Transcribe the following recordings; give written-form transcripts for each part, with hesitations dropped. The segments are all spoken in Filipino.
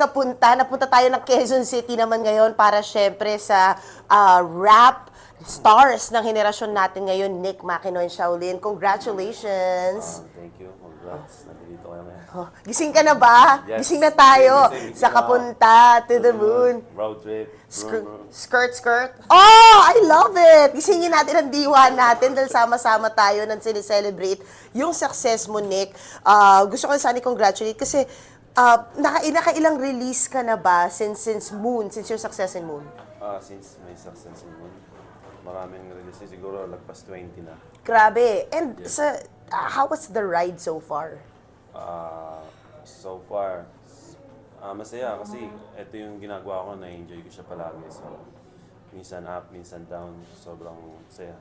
napunta tayo ng Quezon City naman ngayon para syempre sa rap stars ng henerasyon natin ngayon, Nick Makinoy and Shaolin. Congratulations! Thank you. Congrats. Nandito kayo ngayon. Oh, gising ka na ba? Yes. Gising na tayo Gising sa na. Kapunta to the Moon. Road trip. Skirt. Oh, I love it! Gisingin natin ang diwa natin dahil sama-sama tayo nang sinicelebrate yung success mo, Nick. Gusto ko sana i-congratulate kasi nakailang release ka na ba since your success in Moon? Since may success naman, maraming release siguro lagpas 20 na. Grabe. And how was the ride so far? So far, masaya kasi ito yung ginagawa ko, na-enjoy ko siya palagi. So, minsan up, minsan down, sobrang saya.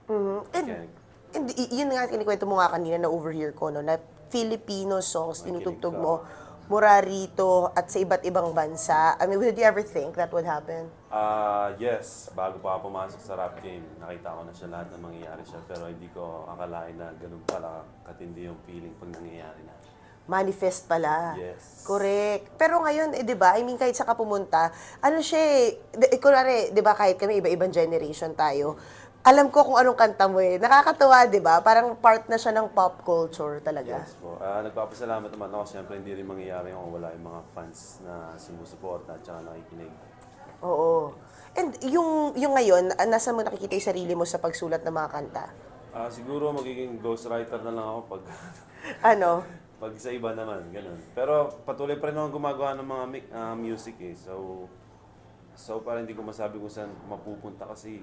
And yun nga, kinikwento mo nga kanina na overhear ko, no, na Filipino songs, tinutugtog mo mura rito at sa iba't ibang bansa. I mean, would you ever think that would happen? Yes, bago pa ako pumasok sa rap game, nakita ko na siya lahat ng mangyayari siya. Pero hindi ko akalain na ganun pala katindi yung feeling pag nangyayari na. Manifest pala. Yes. Correct. Pero ngayon, 'di ba? I mean, kahit sa pumunta, ano siya, kunwari, 'di ba, kahit kami iba-ibang generation tayo, alam ko kung anong kanta mo eh. Nakakatuwa, 'di ba? Parang part na siya ng pop culture talaga. Yes po. Nagpapasalamat naman ako. Siyempre, hindi rin mangyayari kung wala yung mga fans na sumusuporta at saka nakikinig. Oo. And yung ngayon, nasa mo nakikita yung sarili mo sa pagsulat ng mga kanta? Siguro magiging ghostwriter na lang ako pag Ano? pag sa iba naman, ganun. Pero patuloy pa rin ako gumagawa ng mga music eh. So parang hindi ko masabi kung saan mapupunta kasi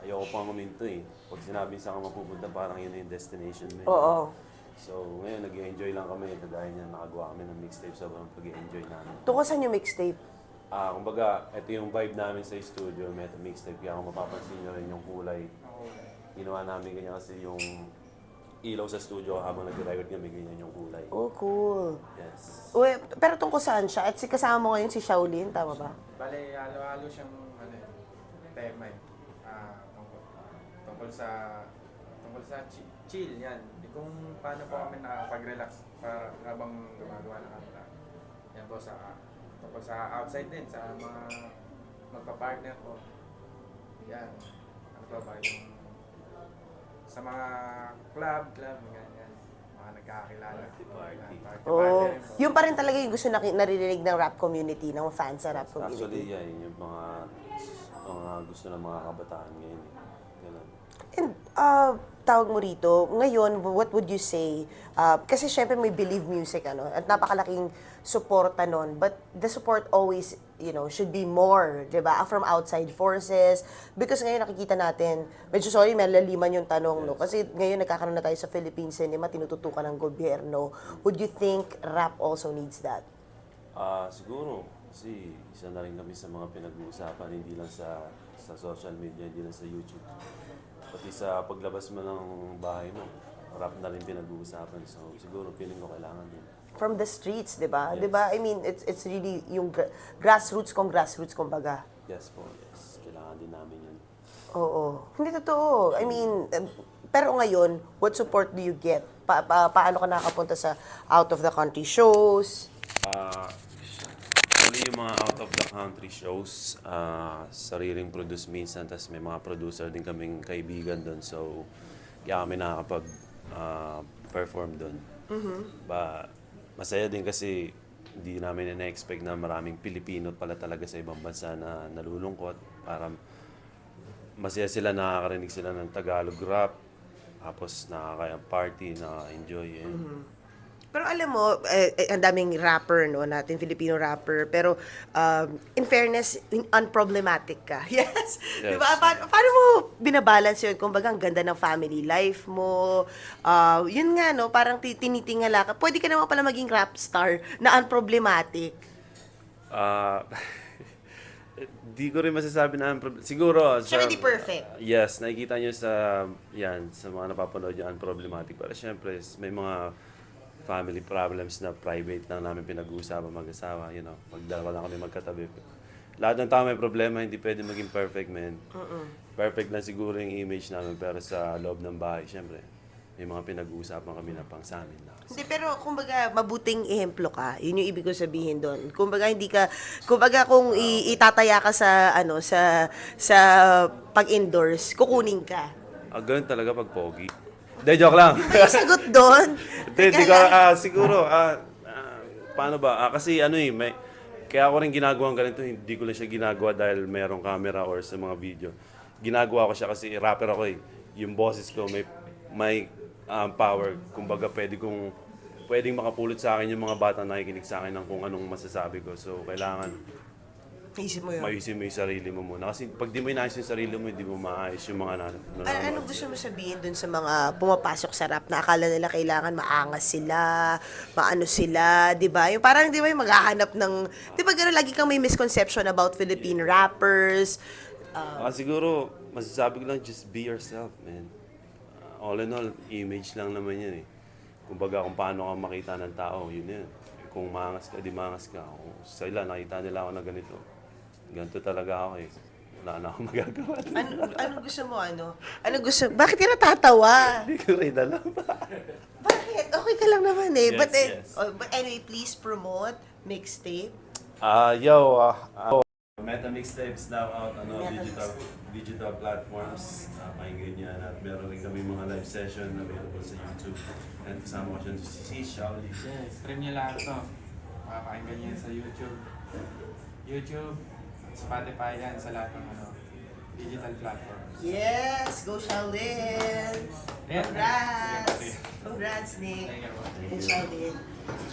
ayoko pang huminto eh. Pag sinabi saan ka mapupunta, parang yun yung destination mo. Oo. So ngayon, nag-enjoy lang kami dahil niya nakagawa kami ng mixtape, sobrang pag-enjoy namin. Tungkol saan yung mixtape? Kumbaga, ito yung vibe namin sa studio, may mixtape, kaya kung mapapansin nyo rin yung kulay. Ginawa namin ganyan kasi yung ilaw sa studio habang nag-record kami, ganyan yung kulay. Oh, cool. Yes. Uy, pero tungkol saan siya? At kasama mo ngayon si Shaolin, tama ba? Bale, halo-halo siyang tema eh. Tungkol sa chill yan. Kung paano po kami nakapag-relax para habang gumagawa ng kanta. Yan po tungkol sa outside din, sa mga magpa-partner ko. Yan. Ano pa ba yung sa mga club, ganyan. Mga nagkakakilala. Party Oh, rin po. yun pa rin talaga yung gusto naririnig ng rap community, ng fans sa rap Actually, community. yan yung mga gusto ng mga kabataan ngayon. Ganun. And tawag mo rito, ngayon, what would you say? Kasi syempre may believe music, ano, at napakalaking suporta nun. But the support always, should be more, di ba? From outside forces. Because ngayon nakikita natin, medyo sorry, may laliman yung tanong, no? Kasi ngayon nagkakaroon na tayo sa Philippine cinema, tinututukan ng gobyerno. Would you think rap also needs that? Siguro, kasi isa na rin kami sa mga pinag-uusapan, hindi lang sa social media, hindi lang sa YouTube. Pati sa paglabas mo ng bahay mo, rap na rin pinag-uusapan. So siguro feeling ko kailangan din. From the streets, di ba? Yes. Di ba? I mean, it's really yung grassroots, kumbaga. Yes po, yes. Kailangan din namin yun. Oo. Hindi totoo. I mean, pero ngayon, what support do you get? Paano ka nakapunta sa out of the country shows? Actually, yung mga out of the country shows, sariling produce minsan, tapos may mga producer din kaming kaibigan doon. So, kaya kami nakakapag-perform doon. Masaya din kasi hindi namin na-expect na maraming Pilipino pala talaga sa ibang bansa na nalulungkot. Para masaya sila, nakakarinig sila ng Tagalog rap, tapos nakaka-party, nakaka-enjoy. Pero alam mo, ang daming rapper, no, natin, Filipino rapper, pero in fairness, unproblematic ka. Yes? Yes. Diba? Paano mo binabalance yun? Kumbaga, ang ganda ng family life mo. Yun nga, no, parang tinitingala ka. Pwede ka naman pala maging rap star na unproblematic. Di ko rin masasabi na siguro Siyempre, di perfect. Yes, nakikita nyo sa mga napapanood yung unproblematic. Pero syempre, may mga family problems na private lang namin pinag-uusapan mag-asawa, pag dalawa lang kami magkatabi. Lahat ng tao may problema, hindi pwede maging perfect, man. Perfect lang siguro yung image namin, pero sa loob ng bahay, syempre, may mga pinag-uusapan kami na pang sa amin na. Hindi, pero kumbaga, mabuting ehemplo ka. Yun yung ibig ko sabihin doon. Kumbaga, hindi ka, kumbaga, kung itataya ka sa, sa pag-endorse, kukunin ka. Ganun talaga pag pogi. Hindi, joke lang. May sagot doon. Hindi ko, siguro, paano ba? Kasi kaya ako rin ginagawa ganito, hindi ko lang siya ginagawa dahil merong camera or sa mga video. Ginagawa ko siya kasi rapper ako eh. Yung boses ko may power. Kumbaga pwedeng makapulot sa akin yung mga bata na nakikinig sa akin ng kung anong masasabi ko. So kailangan Isip mo yun. maayusin mo yung sarili mo muna. Kasi pag di mo inaayos yung sarili mo, hindi mo maayos yung mga nanonood. Ano gusto mo sabihin dun sa mga pumapasok sa rap na akala nila kailangan maangas sila, maano sila, di ba? Yung parang di ba yung maghahanap ng, di ba gano'n lagi kang may misconception about Philippine rappers? Siguro, masasabi ko lang, just be yourself, man. All in all, image lang naman yan eh. Kumbaga kung paano ka makita ng tao, yun yan. Kung maangas ka, di maangas ka. Kung sila, nakita nila ako na ganito. Ganito talaga ako eh. Wala na akong magagawa. Ano gusto mo, Ano gusto, bakit ka natatawa? Hindi ko rin alam. Bakit? Okay ka lang naman eh. Yes, but, yes. But anyway, please promote mixtape. Meta Mixtapes now out digital platforms. Pakinggan niyan at meron rin kami mga live session na available sa YouTube. And kasama ko siya si Shaoli. Yes, stream niyo lahat to. Makapakinggan niyo yan sa YouTube. YouTube, Spotify yan sa lahat ng digital platforms. Yes! Go Shaolin! Yeah. Congrats! Congrats, Nick! Thank you. And Shaolin.